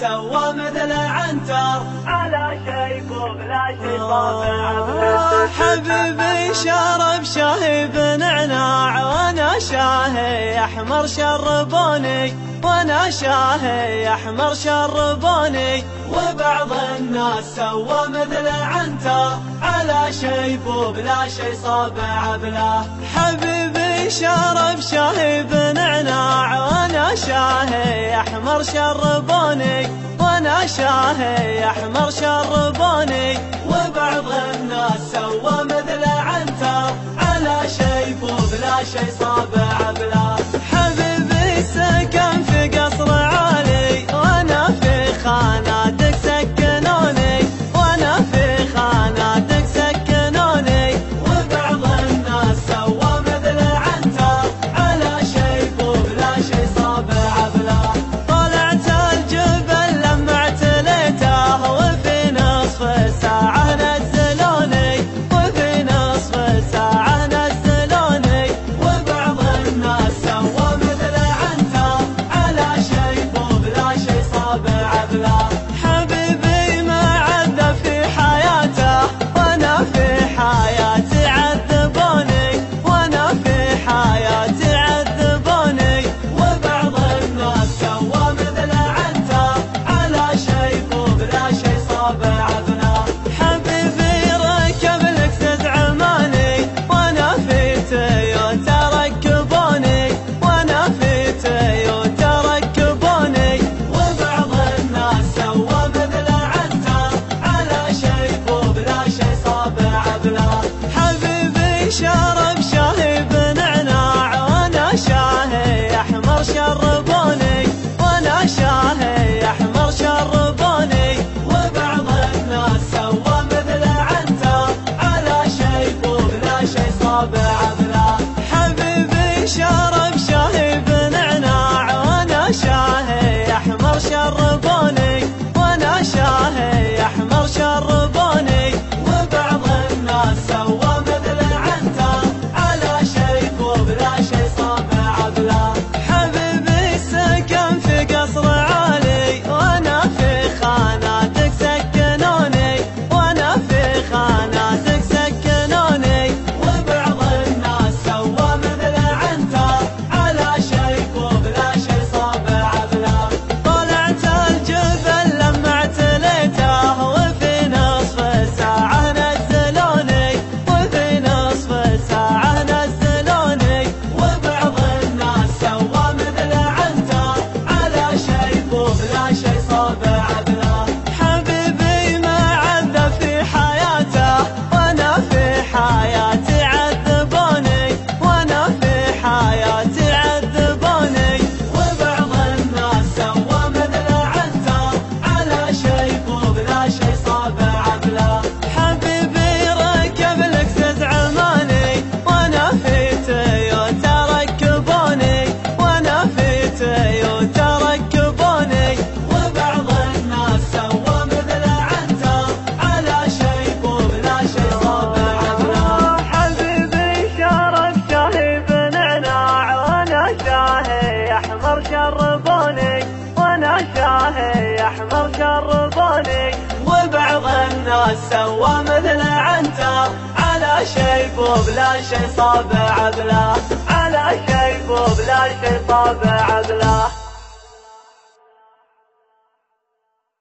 سوى مثل عنتر على شيب وبلا شي طابع. حبيبي شرب شاهي بنعناع وانا شاهي احمر شربوني، وانا شاهي احمر شربوني. وبعض الناس سوى مثل عنتر على شيب وبلا شي صابع بلا. حبيبي شرب شاهي بنعناع وانا شاهي احمر شربوني، وانا شاهي احمر شربوني. وبعض الناس سوى مثل عنتر على شيب وبلا شي صابع بلا. حبيبي سكن في قصر عالي وانا في خاناتك سكنوني، وانا في خاناتك سكنوني. وبعض الناس سوى مثل عنتر على شيب وبلا شي صابع بلا. طلعت الجبل لما اعتليته وفي نصف ساعة نزلوني، وفي نصف ساعة نزلوني. وبعض الناس سوى مثل عنتر على شيب وبلا شي صابع بلا. حبيبي ما عذب في حياته وانا في حياتي عذبوني، وانا في حياتي عذبوني. وبعض الناس سوى مثل عنتر على شيب وبلا شي صابع بلا. حبيبي ركب لكسس عماني وانا في تويوتا ركبوني، وانا في تويوتا ركبوني. وبعض الناس سوى مثل عنتر على شيب وبلا شي صابع بلا. حبيبي شرب شاهي بنعناع وانا شاهي احمر شربوني، وانا شاهي احمر شربوني. وبعض الناس سوى مثل عنتر على شيب وبلا شي صابع بلا. حبيبي شرب شاهي بنعناع وانا شاهي احمر شربوني، وانا شاهي احمر شربوني. وبعض الناس سوى مثل عنتر على شيب وبلا شي صابع بلا. حبيبي سكن في قصر عالي وانا في خاناتك سكنوني، وانا في خاناتك سكنوني. وبعض الناس سوى مثل عنتر على شيب وبلا شي صابع بلا. طلعت الجبل لما اعتليته وفي نصف ساعة نزلوني، وفي نصف ساعة نزلوني. وبعض الناس سوى مثل عنتر على شيب وبلا شي صابع بلا. حبيبي ما عذب في حياته وانا في حياتي عذبوني، وانا في حياتي عذبوني. وبعض الناس سوى مثل عنتر على شيب وبلا شي صابع بلا. حبيبي ركب لكسس عماني وانا في تويوتا ركبوني، وانا في تويوتا ركبوني. وبعض الناس سوى مثل عنتر على شيب وبلا شي صابع بلا. حبيبي شرب شاهي بنعناع وانا شاهي احمر شربوني، وانا شاهي احمر شربوني. وبعض الناس سوى مثل عنتر على شيب وبلا شي صابع بلا. على شيب وبلا شي صابع